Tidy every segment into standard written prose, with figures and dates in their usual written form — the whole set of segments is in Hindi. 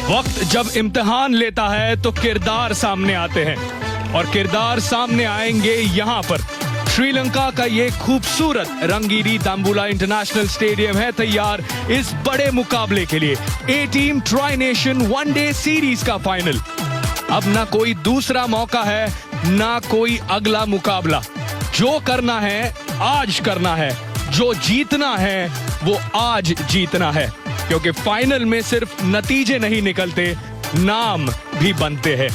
वक्त जब इम्तिहान लेता है तो किरदार सामने आते हैं और किरदार सामने आएंगे यहाँ पर। श्रीलंका का ये खूबसूरत रंगीली दाम्बुला इंटरनेशनल स्टेडियम है तैयार इस बड़े मुकाबले के लिए। A team tri nation one day series का फाइनल। अब ना कोई दूसरा मौका है ना कोई अगला मुकाबला। जो करना है आज करना है, जो जीतना है वो आज जीतना है, क्योंकि फाइनल में सिर्फ नतीजे नहीं निकलते, नाम भी बनते हैं।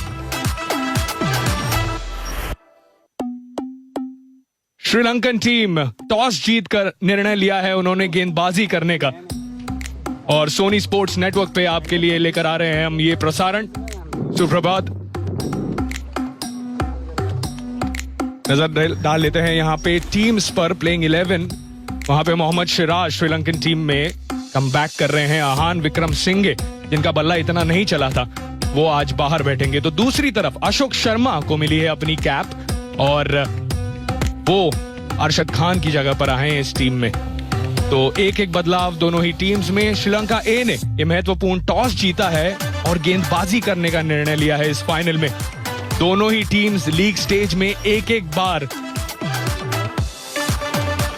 श्रीलंकन टीम टॉस जीतकर निर्णय लिया है उन्होंने गेंदबाजी करने का, और सोनी स्पोर्ट्स नेटवर्क पे आपके लिए लेकर आ रहे हैं हम ये प्रसारण। सुप्रभात। नजर डाल लेते हैं यहाँ पे टीम्स पर। प्लेइंग 11 वहां पे मोहम्मद सिराज श्रीलंकन टीम में कमबैक कर रहे हैं। आहान विक्रम सिंघे जिनका बल्ला इतना नहीं चला था वो आज बाहर बैठेंगे। तो दूसरी तरफ अशोक शर्मा को मिली है अपनी कैप और वो अरशद खान की जगह पर आए हैं इस टीम में। तो एक एक बदलाव दोनों ही टीम्स में। श्रीलंका ए ने यह महत्वपूर्ण टॉस जीता है और गेंदबाजी करने का निर्णय लिया है इस फाइनल में। दोनों ही टीम्स लीग स्टेज में एक एक बार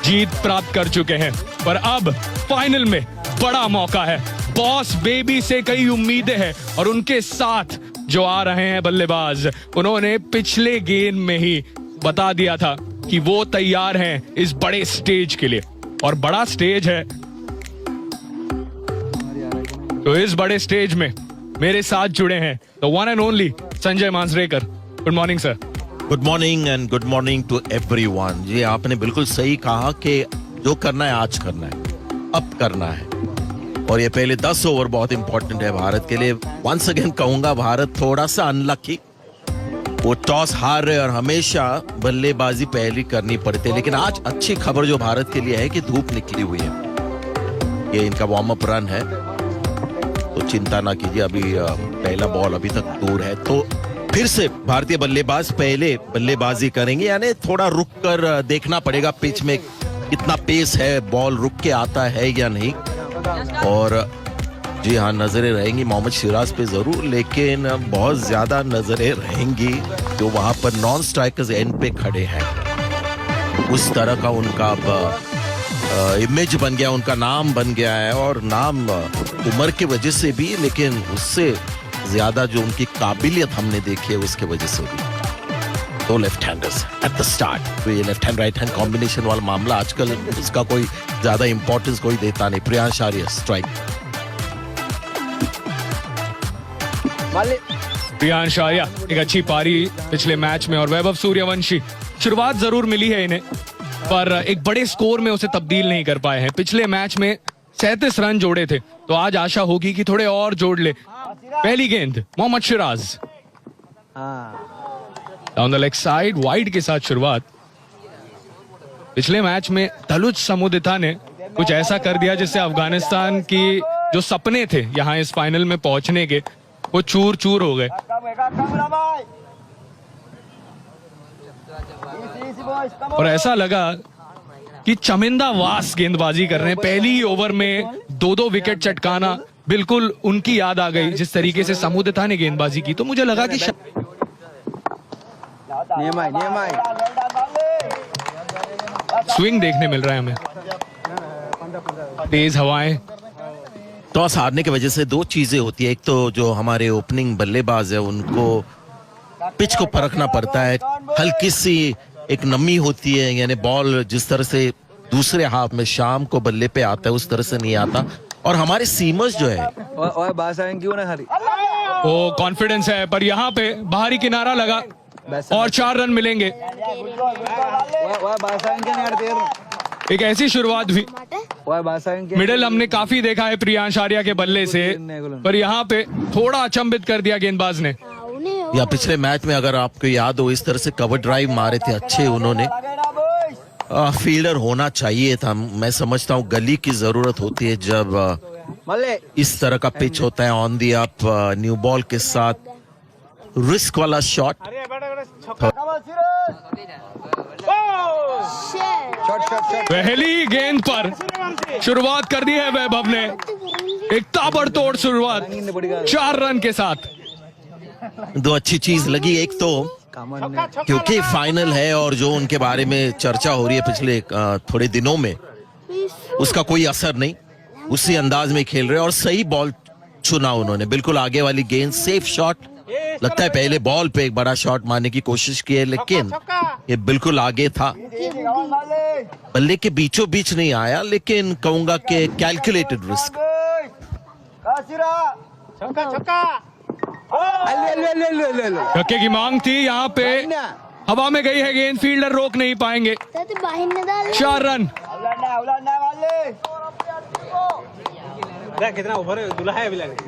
जीत प्राप्त कर चुके हैं, पर अब फाइनल में बड़ा मौका है। बॉस बेबी से कई उम्मीदें हैं और उनके साथ जो आ रहे हैं बल्लेबाज, उन्होंने पिछले गेम में ही बता दिया था कि वो तैयार हैं इस बड़े स्टेज के लिए, और बड़ा स्टेज है। तो इस बड़े स्टेज में मेरे साथ जुड़े हैं the one and only Sanjay Manjrekar. Good morning sir. Good morning and good morning to everyone. जी आपने बिल्कुल सही कहा कि जो करना है आज करना है, अब करना है, और ये पहले 10 ओवर बहुत इंपॉर्टेंट है भारत के लिए। वंस अगेन कहूंगा भारत थोड़ा सा अनलकी, वो टॉस हार रहे और हमेशा बल्लेबाजी पहली करनी पड़ती है। लेकिन आज अच्छी खबर जो भारत के लिए है कि धूप निकली हुई है, ये इनका वार्म अप रन है, तो चिंता ना कीजिए, अभी पहला बॉल अभी तक दूर है। तो फिर से भारतीय बल्लेबाज पहले बल्लेबाजी करेंगे, यानी थोड़ा रुक कर देखना पड़ेगा पिच में कितना पेस है, बॉल रुक के आता है या नहीं। और जी हाँ, नजरें रहेंगी मोहम्मद सिराज पे जरूर, लेकिन बहुत ज्यादा नजरें रहेंगी जो वहां पर नॉन स्ट्राइकर्स एंड पे खड़े हैं। उस तरह का उनका इमेज बन गया, उनका नाम बन गया है, और नाम उम्र की वजह से भी, लेकिन उससे ज्यादा जो उनकी काबिलियत हमने देखी है उसके वजह से भी। तो left handers at the start, तो ये left hand right hand combination वाला मामला आजकल उसका कोई ज्यादा इंपॉर्टेंस कोई देता नहीं। प्रियांश आर्य स्ट्राइक। प्रियांश आर्य एक अच्छी पारी पिछले मैच में, और वैभव सूर्यवंशी शुरुआत जरूर मिली है इन्हें, पर एक बड़े स्कोर में उसे तब्दील नहीं कर पाए हैं। पिछले मैच में 37 रन जोड़े थे, तो आज आशा होगी कि थोड़े और जोड़ ले। पहली गेंद Mohammed Siraj down the leg side, wide के साथ शुरुआत। पिछले मैच में तलुज समुदिता ने कुछ ऐसा कर दिया जिससे अफगानिस्तान की जो सपने थे यहां इस फाइनल में पहुंचने के, वो चूर चूर हो गए। और ऐसा लगा कि चमिंदा वास गेंदबाजी कर रहे हैं। पहली ही ओवर में 2-2 विकेट चटकाना, बिल्कुल उनकी याद आ गई जिस तरीके से समुदिता ने गेंदबाजी की। तो मुझे लगा कि स्विंग देखने मिल रहा है हमें, तेज हवाएं। टॉस हारने की वजह से दो चीजें होती है, एक तो जो हमारे ओपनिंग बल्लेबाज है उनको पिच को परखना पड़ता है, हल्की सी एक नमी होती है, यानी बॉल जिस तरह से दूसरे हाफ में शाम को बल्ले पे आता है उस तरह से नहीं आता। और हमारे सीमर्स जो है वो कॉन्फिडेंस है, पर यहाँ पे बाहरी किनारा लगा और 4 रन मिलेंगे। एक ऐसी शुरुआत हुई, मिडिल हमने काफी देखा है प्रियांश आर्या के बल्ले से, पर यहाँ पे थोड़ा अचंभित कर दिया गेंदबाज ने। या पिछले मैच में अगर आपको याद हो इस तरह से कवर ड्राइव मारे थे अच्छे उन्होंने। फील्डर होना चाहिए था, मैं समझता हूँ गली की जरूरत होती है जब इस तरह का पिच होता है on the up, new ball के साथ रिस्क वाला शॉट। पहली गेंद पर शुरुआत कर दी है वैभव ने, एक ताबड़तोड़ शुरुआत 4 रन के साथ। दो अच्छी चीज लगी, एक तो क्योंकि फाइनल है और जो उनके बारे में चर्चा हो रही है पिछले थोड़े दिनों में, उसका कोई असर नहीं, उसी अंदाज में खेल रहे और सही बॉल चुना उन्होंने, बिल्कुल आगे वाली गेंद, सेफ शॉट। लगता है पहले बॉल पे एक बड़ा शॉट मारने की कोशिश की है, लेकिन ये बिल्कुल आगे था, बल्ले के बीचों बीच नहीं आया, लेकिन कहूंगा कि कैलकुलेटेड रिस्क। छक्के की मांग थी, यहाँ पे हवा में गई है गेंद, फील्डर रोक नहीं पाएंगे। 4 रन।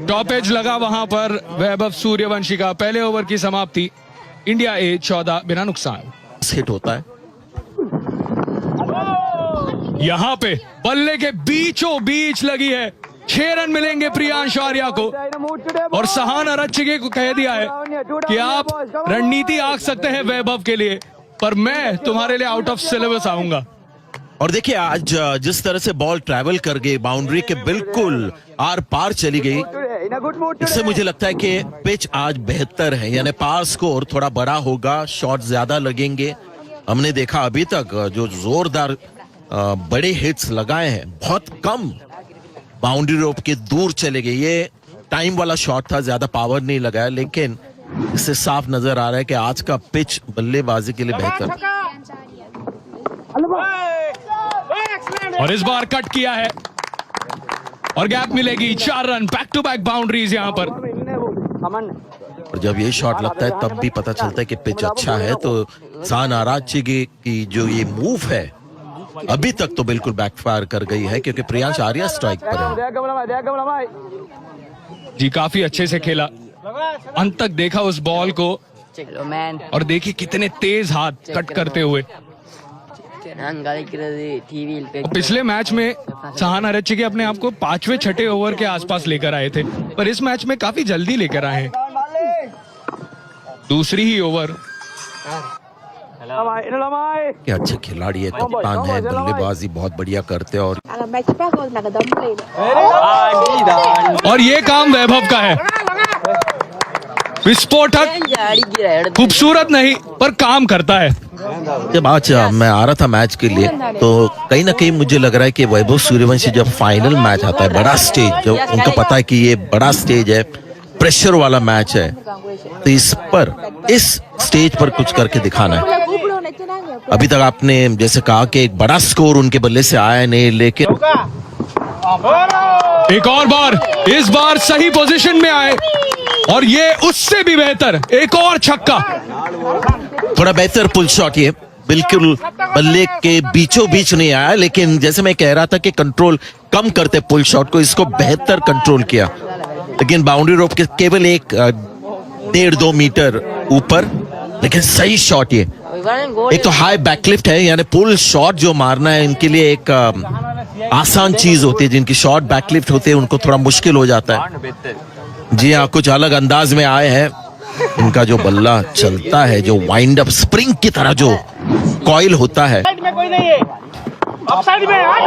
टॉपेज लगा वहां पर वैभव सूर्यवंशी का। पहले ओवर की समाप्ति, इंडिया ए 14 बिना नुकसान। हिट होता है यहाँ पे बल्ले के बीचों बीच लगी है। 6 रन मिलेंगे प्रियांश आर्या को, और सहान अरच्छगे को कह दिया है कि आप रणनीति आंक सकते हैं वैभव के लिए, पर मैं तुम्हारे लिए आउट ऑफ सिलेबस आऊंगा। और देखिए आज जिस तरह से बॉल ट्रैवल कर गई, बाउंड्री के बिल्कुल आर पार चली गई, इससे मुझे लगता है कि पिच आज बेहतर है, यानी पार स्कोर थोड़ा बड़ा होगा, शॉट ज्यादा लगेंगे। हमने देखा अभी तक जो जोरदार बड़े हिट्स लगाए हैं, बहुत कम बाउंड्री रोप के दूर चले गए। ये टाइम वाला शॉट था, ज्यादा पावर नहीं लगाया, लेकिन इससे साफ नजर आ रहा है कि आज का पिच बल्लेबाजी के लिए बेहतर। और इस बार कट किया है और गैप मिलेगी। 4 run, back to back boundaries यहाँ पर। और जब ये शॉट लगता है तब भी पता चलता है कि पिच अच्छा है। तो सहान अरच्छगे की जो ये मूव है अभी तक तो बिल्कुल बैकफायर कर गई है, क्योंकि प्रियांश आर्या स्ट्राइक पर है। जी काफी अच्छे से खेला, अंत तक देखा उस बॉल को, और देखिए कितने तेज हाथ कट करते हुए। पिछले मैच में सहान अरच्छगे अपने आप को 5वें 6ठे ओवर के आसपास लेकर आए थे, पर इस मैच में काफी जल्दी लेकर आए हैं। दूसरी ही ओवर। क्या अच्छे खिलाड़ी है, कप्तान है, बल्लेबाजी बहुत बढ़िया करते हैं। और ये काम वैभव का है, विस्फोटक, खूबसूरत नहीं पर काम करता है। जब आज मैं आ रहा था मैच के लिए, तो कहीं ना कहीं मुझे लग रहा है कि वैभव सूर्यवंशी जब फाइनल मैच आता है, बड़ा स्टेज, जो उनको पता है कि ये बड़ा स्टेज है, प्रेशर वाला मैच है, तो इस पर, इस स्टेज पर कुछ करके दिखाना है। अभी तक आपने जैसे कहा कि एक बड़ा स्कोर उनके बल्ले से आया नहीं, लेकिन एक और बार, इस बार सही पोजीशन में आए, और ये उससे भी बेहतर एक और छक्का। थोड़ा बेहतर पुल शॉट, ये बिल्कुल बल्ले के बीचों बीच नहीं आया, लेकिन जैसे मैं कह रहा था कि कंट्रोल कम करते पुल शॉट को, इसको बेहतर कंट्रोल किया, लेकिन बाउंड्री रोप के केवल 1.5-2 मीटर ऊपर, लेकिन सही शॉट। ये एक तो हाई बैकलिफ्ट है, यानी पुल शॉट जो मारना है इनके लिए एक आसान चीज होती है। जिनकी शॉट बैकलिफ्ट होते हैं उनको थोड़ा मुश्किल हो जाता है। जी हाँ, कुछ अलग अंदाज में आए हैं। इनका जो बल्ला चलता है, जो वाइंड अप स्प्रिंग की तरह जो कॉइल होता है,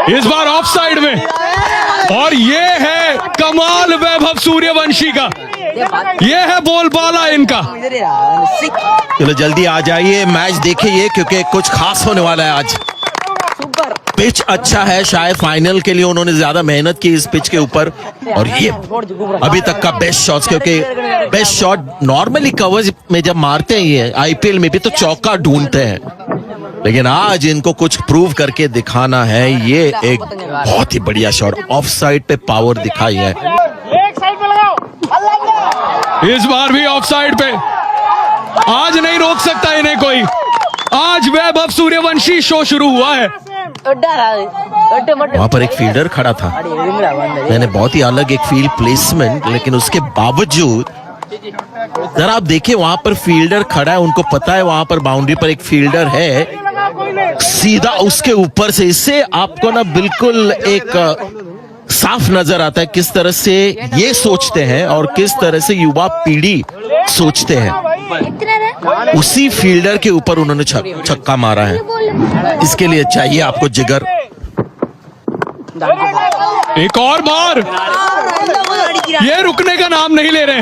इस बार ऑफ साइड में, और ये है कमाल वैभव सूर्यवंशी का, ये है बोलबाला इनका। चलो जल्दी आ जाइए, मैच देखिए, क्योंकि कुछ खास होने वाला है आज। पिच अच्छा है, शायद फाइनल के लिए उन्होंने ज्यादा मेहनत की इस पिच के ऊपर, और ये अभी तक का बेस्ट शॉट, क्योंकि बेस्ट शॉट नॉर्मली कवर्स में जब मारते हैं ये आईपीएल में भी तो चौका ढूंढते हैं, लेकिन आज इनको कुछ प्रूव करके दिखाना है। ये एक बहुत ही बढ़िया शॉट, ऑफ साइड पे पावर दिखाई है। इस बार भी ऑफ साइड पे, आज नहीं रोक सकता इन्हें कोई। आज वैभव सूर्यवंशी शो शुरू हुआ है। वहां पर एक फील्डर खड़ा था, मैंने बहुत ही अलग एक फील्ड प्लेसमेंट, लेकिन उसके बावजूद जरा आप देखिए वहां पर फील्डर खड़ा है, उनको पता है वहां पर बाउंड्री पर एक फील्डर है, सीधा उसके ऊपर से, इससे आपको ना बिल्कुल एक साफ नजर आता है किस तरह से ये सोचते हैं और किस तरह से युवा पीढ़ी सोचते हैं। उसी फील्डर के ऊपर उन्होंने छक्का मारा है, इसके लिए चाहिए आपको जिगर। एक और बार, ये रुकने का नाम नहीं ले रहे।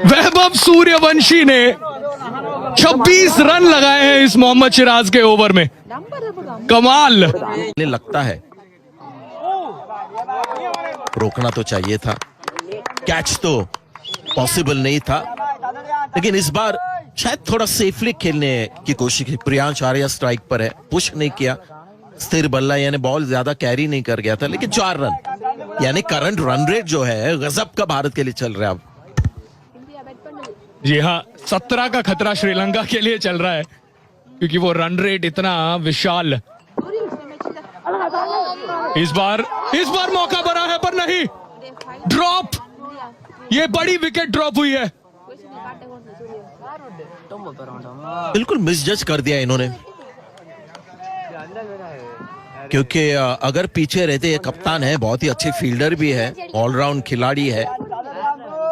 वैभव सूर्यवंशी ने 26 रन लगाए हैं इस मोहम्मद सिराज के ओवर में। कमाल। लगता है रोकना तो चाहिए था, कैच तो पॉसिबल नहीं था, लेकिन इस बार शायद थोड़ा सेफली खेलने की कोशिश की। प्रियांश आर्या स्ट्राइक पर है, पुश नहीं किया, स्थिर बल्ला यानी बॉल ज्यादा कैरी नहीं कर गया था, लेकिन 4 रन यानी करंट रन रेट जो है गजब का भारत के लिए चल रहा है अब। जी हाँ, 17 का खतरा श्रीलंका के लिए चल रहा है, क्योंकि वो रन रेट इतना विशाल। इस बार मौका बना है पर नहीं, ड्रॉप, ये बड़ी विकेट ड्रॉप हुई है। बिल्कुल मिसजज कर दिया इन्होंने, क्योंकि अगर पीछे रहते, ये कप्तान है, बहुत ही अच्छे फील्डर भी है, ऑलराउंड खिलाड़ी है,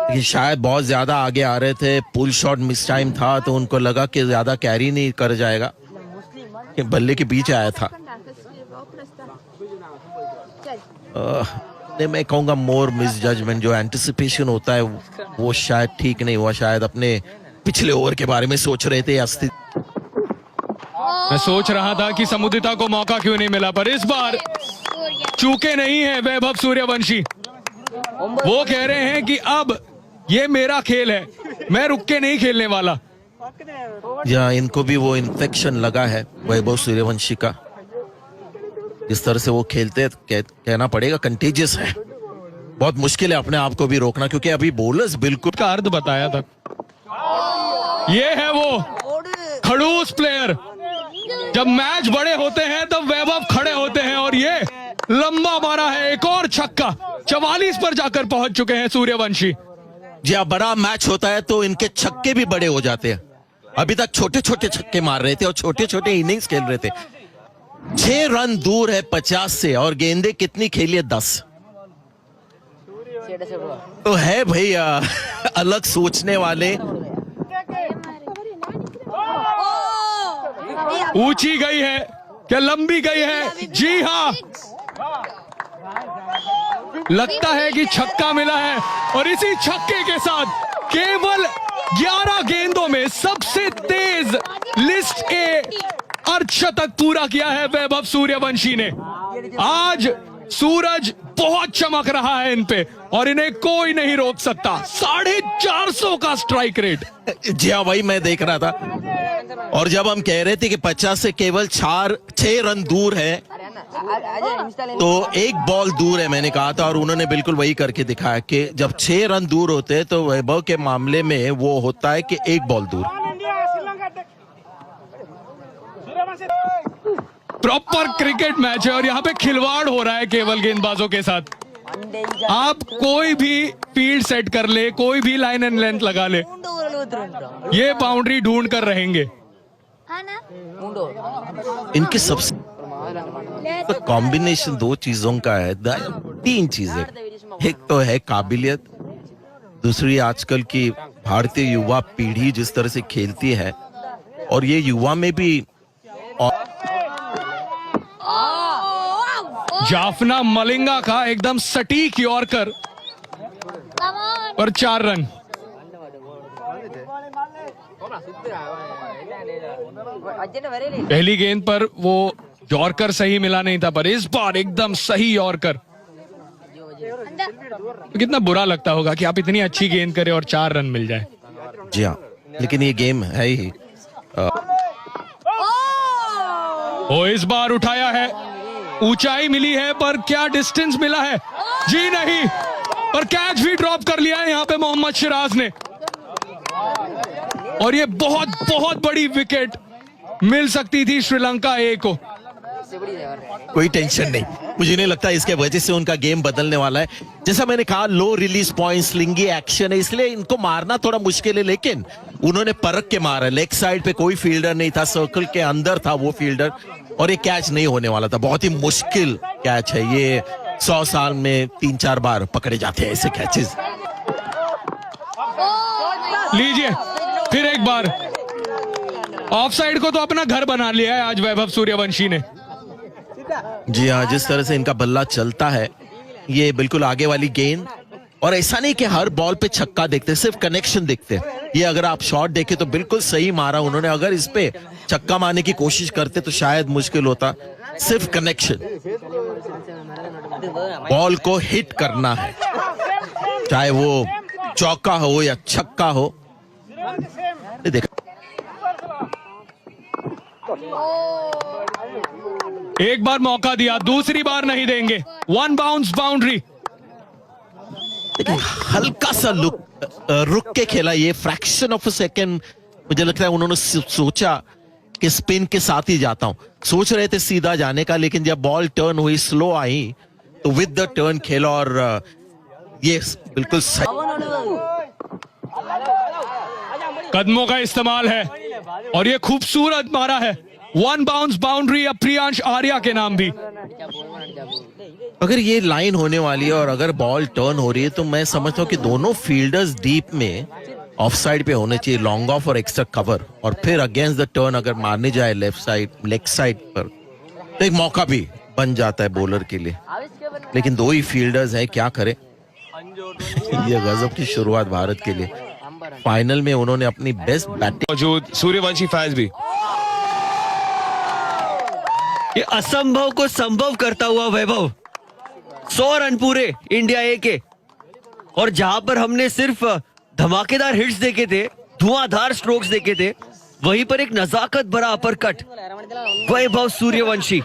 लेकिन शायद बहुत ज्यादा आगे आ रहे थे, पुल शॉट मिस टाइम था, तो उनको लगा कि ज्यादा कैरी नहीं कर जाएगा, कि बल्ले के बीच आया था। मैं कहूंगा मोर मिस जजमेंट, जो एंटिसिपेशन होता है वो शायद ठीक नहीं हुआ, शायद अपने पिछले ओवर के बारे में सोच रहे थे। मैं सोच रहा था कि समुदिता को मौका क्यों नहीं मिला, पर इस बार चूके नहीं है वैभव सूर्यवंशी। वो कह रहे हैं कि अब ये मेरा खेल है, मैं रुक के नहीं खेलने वाला। या इनको भी वो इन्फेक्शन लगा है वैभव सूर्यवंशी का, जिस तरह से वो खेलते कहना पड़ेगा कंटेजियस है। बहुत मुश्किल है अपने आप को भी रोकना, क्योंकि अभी बॉलर्स बिल्कुल का अर्थ बताया था। ये है वो खड़ूस प्लेयर, जब मैच बड़े होते हैं तब वैभव खड़े होते हैं, और ये लंबा मारा है, एक और छक्का, 44 पर जाकर पहुंच चुके हैं सूर्यवंशी। जी हाँ, बड़ा मैच होता है तो इनके छक्के भी बड़े हो जाते हैं। अभी तक छोटे छोटे छक्के मार रहे थे और छोटे छोटे इनिंग्स खेल रहे थे। 6 रन दूर है 50 से, और गेंदे कितनी खेली है? 10। तो है भैया अलग सोचने वाले। ऊंची गई है क्या लंबी गई है? जी हाँ, लगता है कि छक्का मिला है, और इसी छक्के के साथ केवल 11 गेंदों में सबसे तेज लिस्ट ए अर्धशतक पूरा किया है वैभव सूर्यवंशी ने। आज सूरज बहुत चमक रहा है इन पे, और इन्हें कोई नहीं रोक सकता। 450 का स्ट्राइक रेट। जी हाँ भाई, मैं देख रहा था, और जब हम कह रहे थे कि 50 से केवल 6 रन दूर है, तो एक बॉल दूर है, मैंने कहा था, और उन्होंने बिल्कुल वही करके दिखाया कि जब 6 रन दूर होते हैं तो वैभव के मामले में वो होता है कि एक बॉल दूर। प्रॉपर क्रिकेट मैच है, और यहाँ पे खिलवाड़ हो रहा है केवल गेंदबाजों के साथ। आप कोई भी फील्ड सेट कर ले, कोई भी लाइन एंड लेंथ लगा ले, ये बाउंड्री ढूंढ कर रहेंगे। इनके सबसे कॉम्बिनेशन 2 चीजों का है, 3 चीजें। एक तो है काबिलियत, दूसरी आजकल की भारतीय युवा पीढ़ी जिस तरह से खेलती है, और ये युवा में भी जाफना मलिंगा का एकदम सटीक यॉर्कर पर 4 रन। पहली गेंद पर वो यॉर्कर सही मिला नहीं था, पर इस बार एकदम सही यॉर्कर। तो कितना बुरा लगता होगा कि आप इतनी अच्छी गेंद करें और 4 रन मिल जाए। जी हाँ, लेकिन ये गेम है ही। वो इस बार उठाया है, ऊंचाई मिली है, पर क्या डिस्टेंस मिला है? जी नहीं, पर कैच भी ड्रॉप कर लिया है यहाँ पे मोहम्मद सिराज ने, और ये बहुत बहुत बड़ी विकेट मिल सकती थी श्रीलंका ए को। कोई टेंशन नहीं, मुझे नहीं लगता इसके वजह से उनका गेम बदलने वाला है। जैसा मैंने कहा, लो रिलीज पॉइंट, स्लिंगी एक्शन है, इसलिए इनको मारना थोड़ा मुश्किल है, लेकिन उन्होंने परख के मारा। लेग साइड पे कोई फील्डर नहीं था, सर्कल के अंदर था वो फील्डर, और ये कैच नहीं होने वाला था। बहुत ही मुश्किल कैच है ये, 100 साल में 3-4 बार पकड़े जाते हैं ऐसे कैचेस। लीजिए फिर एक बार, ऑफ साइड को तो अपना घर बना लिया है आज वैभव सूर्यवंशी ने। जी हाँ, जिस तरह से इनका बल्ला चलता है ये बिल्कुल आगे वाली गेंद, और ऐसा नहीं कि हर बॉल पे छक्का देखते, सिर्फ कनेक्शन देखते। ये अगर आप शॉट देखे तो बिल्कुल सही मारा उन्होंने, अगर इस पे छक्का मारने की कोशिश करते तो शायद मुश्किल होता। सिर्फ कनेक्शन, बॉल को हिट करना है, चाहे वो चौका हो या छक्का हो। देखा एक बार मौका दिया, दूसरी बार नहीं देंगे। 1 बाउंस बाउंड्री। हल्का सा रुक के खेला, ये फ्रैक्शन ऑफ अ सेकेंड। मुझे लगता है उन्होंने सोचा कि स्पिन के साथ ही जाता हूं, सोच रहे थे सीधा जाने का, लेकिन जब बॉल टर्न हुई, स्लो आई, तो विद द टर्न खेला और ये बिल्कुल सही। कदमों का इस्तेमाल है और ये खूबसूरत मारा है। 1 बाउंस बाउंड्री अब प्रियांश आर्या के नाम भी। अगर ये लाइन होने वाली है और अगर बॉल टर्न हो रही है तो मैं समझता हूं कि दोनों फील्डर्स डीप में ऑफ साइड पे होने चाहिए, लॉन्ग ऑफ और एक्स्ट्रा कवर, और फिर अगेंस्ट द टर्न अगर मारने जाए लेफ्ट साइड, लेग साइड पर, तो एक मौका भी बन जाता है बॉलर के लिए। लेकिन दो ही फील्डर्स हैं, क्या करें। ये गजब की शुरुआत भारत के लिए। फाइनल में उन्होंने अपनी बेस्ट बैटिंग। मौजूद सूर्यवंशी फैंस भी। ये असंभव को संभव करता हुआ वैभव, 100 रन पूरे इंडिया ए के, और जहां पर हमने सिर्फ धमाकेदार हिट्स देखे थे, धुआंधार स्ट्रोक्स देखे थे, वहीं पर एक नजाकत भरा अपरकट वैभव सूर्यवंशी।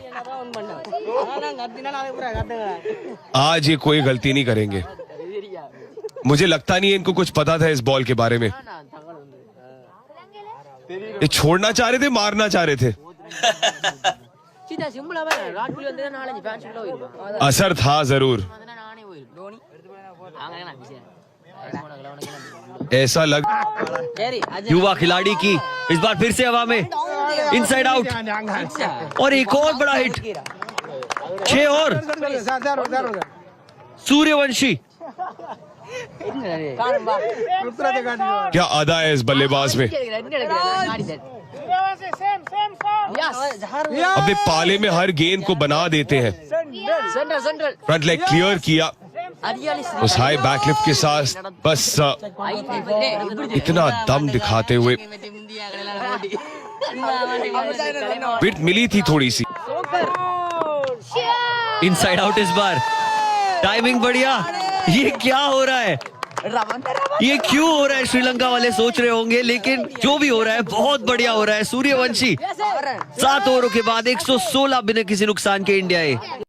आज ये कोई गलती नहीं करेंगे। मुझे लगता नहीं है इनको कुछ पता था इस बॉल के बारे में। ये छोड़ना चाह रहे थे, मारना चाह रहे थे। असर था जरूर। ऐसा लग युवा खिलाड़ी की इस बार फिर से हवा में, इनसाइड आउट, और एक और बड़ा हिट, 6 और। सूर्यवंशी क्या अदा है इस बल्लेबाज में। अबे पाले में हर गेंद को बना देते हैं। फ्रंट लेग क्लियर किया उस हाई बैकलिफ्ट के साथ, बस इतना दम दिखाते हुए। विकेट मिली थी थोड़ी सी। इनसाइड आउट इस बार, टाइमिंग बढ़िया। ये क्या हो रहा है, ये क्यों हो रहा है, श्रीलंका वाले सोच रहे होंगे, लेकिन जो भी हो रहा है बहुत बढ़िया हो रहा है। सूर्यवंशी 7 ओवरों के बाद 116 बिना किसी नुकसान के इंडिया ए।